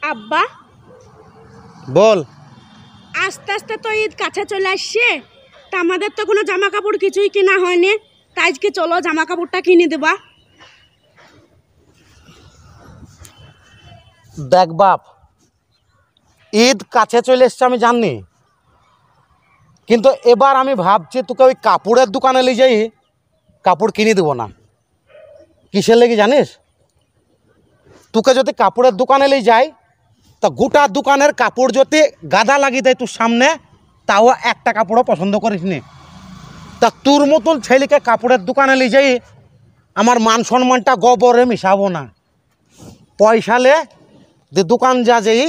আব্বা বল। আস্তে আস্তে তো ঈদ কাছে চলে আসছে, তা আমাদের তো কোনো জামা কাপড় কিছুই কেনা হয়নি, তাই আজকে চলো জামা কাপড়টা কিনে দেবা। দেখ বাপ, ঈদ কাছে চলে এসছে আমি জানি, কিন্তু এবার আমি ভাবছি তোকে ওই কাপড়ের দোকানে নিয়ে যাই, কাপড় কিনে দেবো না। কিসের লেগে জানিস? তোকে যদি কাপড়ের দোকানে নিয়ে যাই, তা গোটা দোকানের কাপড় যদি গাদা লাগিয়ে দেয় তোর সামনে, তাও একটা কাপড়ও পছন্দ করিস নি। তা তোর মতন ছেলেকে কাপড়ের দোকানে নিয়ে যাই, আমার মান সম্মানটা গোবরে মিশাবো না। পয়সালে যে দোকান যাই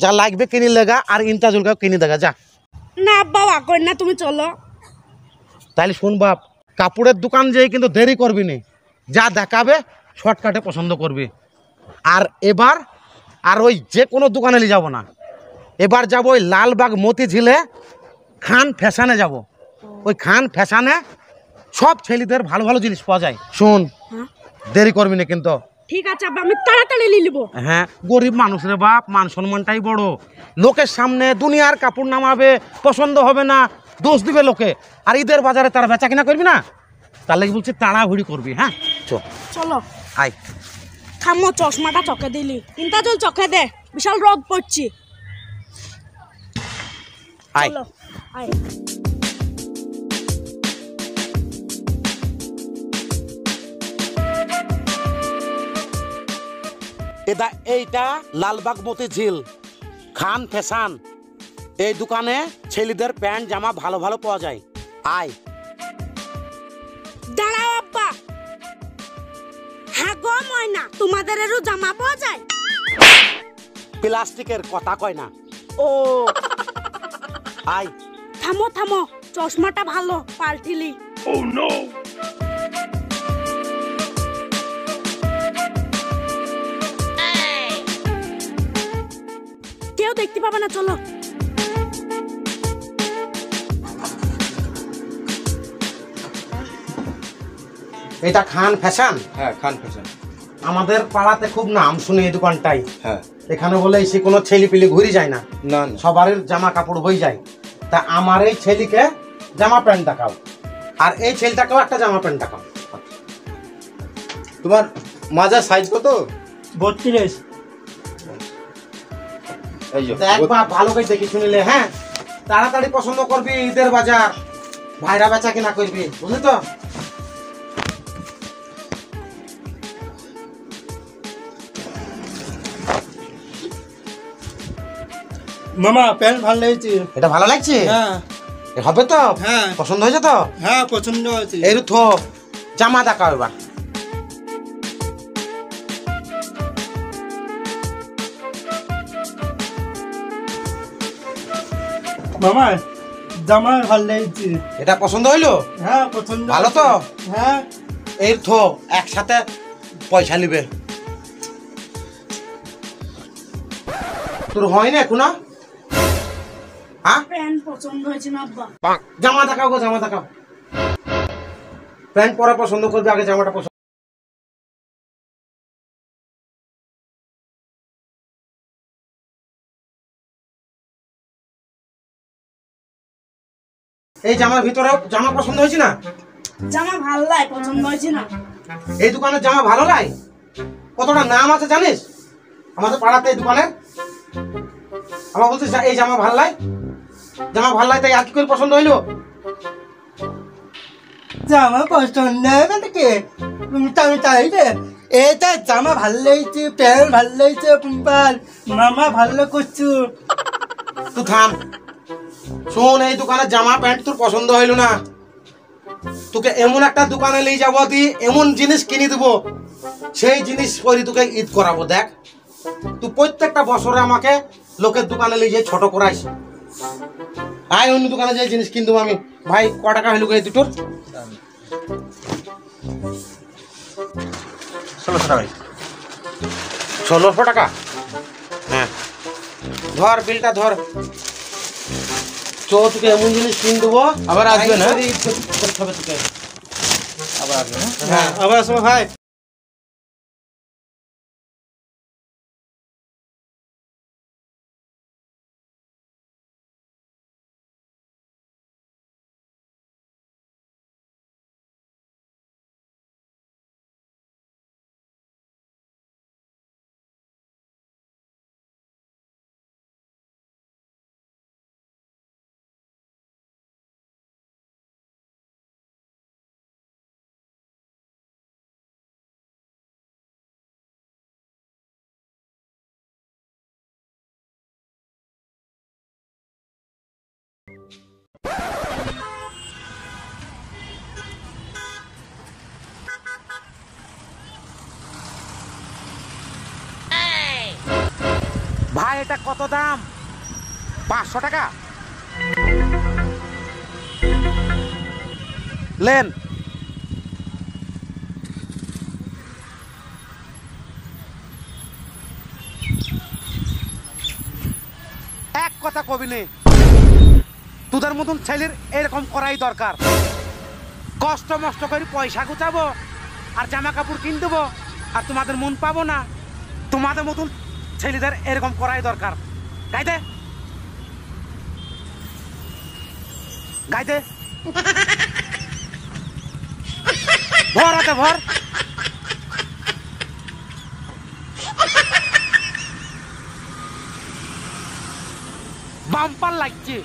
যা লাগবে কিনে লেগা, আর ইন্তাজুলকে কিনে দেখা যা। না আব্বা ওয়াকর না, তুমি চলো। তাইলে শুন বাপ, কাপড়ের দোকান যেয়ে কিন্তু দেরি করবি নি, যা দেখাবে শর্টকাটে পছন্দ করবি। আর এবার আর ওই যে কোনো দোকানে নিয়ে যাবো না, এবার যাবো ওই লালবাগ মতিঝিলে খান ফ্যাশনে যাব। ওই খান ফ্যাশনে সব ছেলেদের ভালো ভালো জিনিস পাওয়া যায়। শুন, দেরি করবি না কিন্তু। ঠিক আছে আব্বা, আমি তাড়াতাড়ি নিয়ে নিবো। হ্যাঁ, গরিব মানুষ রে বাপ, মান সম্মানটাই বড়। লোকের সামনে দুনিয়ার কাপড় নামাবে, পছন্দ হবে না, দোষ দিবে লোকে, আর ঈদের বাজারে তারা বেচা কিনা করবি না, তার লাগে বলছি তাড়াহুড়ি করবি। হ্যাঁ চলো। আয়। থামো, চশমাটা চোখে দিলি, ইন্তাজুল চোখে দে, বিশাল রোদ পড়ছি। আয়। চলো আয়। এইটা লালবাগ মতিঝিল খান ফ্যাশন। এই দোকানে ছেলেদের প্যান্ট জামা ভালো ভালো পাওয়া যায়। আয়। দাঁড়াও আব্বা। হ্যাঁ গো ময়না, তোমাদের এরও জামা পাওয়া যায়? প্লাস্টিকের কথা কয় না। ও আয়। থামো থামো, চশমাটা ভালো পাল্টিলি। Oh no! কেউ দেখতে পাবে না, চলো। এটা খান ফ্যাশন। হ্যাঁ, খান ফ্যাশন। আমাদের পাড়াতে খুব নাম শুনে এই দোকানটাই। হ্যাঁ, এখানে বলে সে কোনো ছেলে পিলি ঘুরি যায় না, না সবার জামা কাপড় হয়ে যায়। তা আমার এই ছেলেকে জামা প্যান্ট দেখাও, আর এই ছেলেটাকেও একটা জামা প্যান্ট দেখাও। তোমার মাজার সাইজ কত? 32। এই যে দেখ বাপ, ভালো করে দেখি শুনিলে। হ্যাঁ, তাড়াতাড়ি পছন্দ করবি, ঈদের বাজার ভাইরা বেচা কিনা করবি, বুঝলি তো? মামা প্যান্ট ভালো লেগেছে। এটা ভালো লাগছে? হ্যাঁ এ হবে তো? হ্যাঁ। পছন্দ হয়েছে তো? হ্যাঁ পছন্দ হয়েছে। এই থো জামা দেখাও এবার। মামা জামা ভালো লেগেছে। এটা পছন্দ হইলো? হ্যাঁ পছন্দ ভালো হয়েছে। তো? হ্যাঁ। এই থো একসাথে পয়সা নিবে। তোর হয় না এখনো? হ্যাঁ, প্যান্ট পছন্দ হয়েছে না আব্বা? জামা দেখাও গো, জামা দেখাও। প্যান্ট পরা পছন্দ করবে, আগে জামাটা পছন্দ। এই জামার ভিতরে জামা পছন্দ হয়েছে না? জামা ভালো লাগে, পছন্দ হয়েছে না? এই দোকানের জামা ভালো লাগে? কতটা নাম আছে জানিস আমাদের পাড়াতে এই দোকানের? আমার বলছিস এই জামা ভালো লাগে, জামা ভালো লাগে, তাই আর কি করে পছন্দ হইলো? জামা পছন্দ মানে কি? তুমি চাইলে এটা জামা ভালো লেগেছে, প্যান্ট ভালো লেগেছে, কুম্পাল মামা ভালো করছো। তুই থাম। শোন, এই দোকানের জামা প্যান্ট তোর পছন্দ হইলো না, তোকে এমন একটা দোকানে নিয়ে যাবো, তুই এমন জিনিস কিনে দেবো, সেই জিনিস পরে তোকে ঈদ করাবো। দেখ, তুই প্রত্যেকটা বছরে আমাকে লোকের দোকানে নিয়ে যাই ছোট করাইস। আয়, অন্য দোকানে যাই জিনিস কিনে দেবো আমি। ভাই ক টাকা হইলো এই দুটোর? 1600 টাকা। 1600 টাকা? হ্যাঁ, ধর বিলটা ধর। চো, তোকে এমন জিনিস কিনে দেবো, আবার আসবে না? করতে হবে তোকে। আবার আসবে না? হ্যাঁ, আবার আসবো ভাই। ভাই এটা কত দাম? 500 টাকা। লেন। এক কথা কবি নে, তোদের মতন ছেলের এরকম করাই দরকার। কষ্ট মষ্ট করে পয়সা গুছাবো আর জামা কাপড় কিন দেবো, আর তোমাদের মন পাবো না। তোমাদের মতন ছেলেদের এরকম করাই দরকার। গাইতে গাইতে ভর হাতে ভর। বাম্পার লাগছে।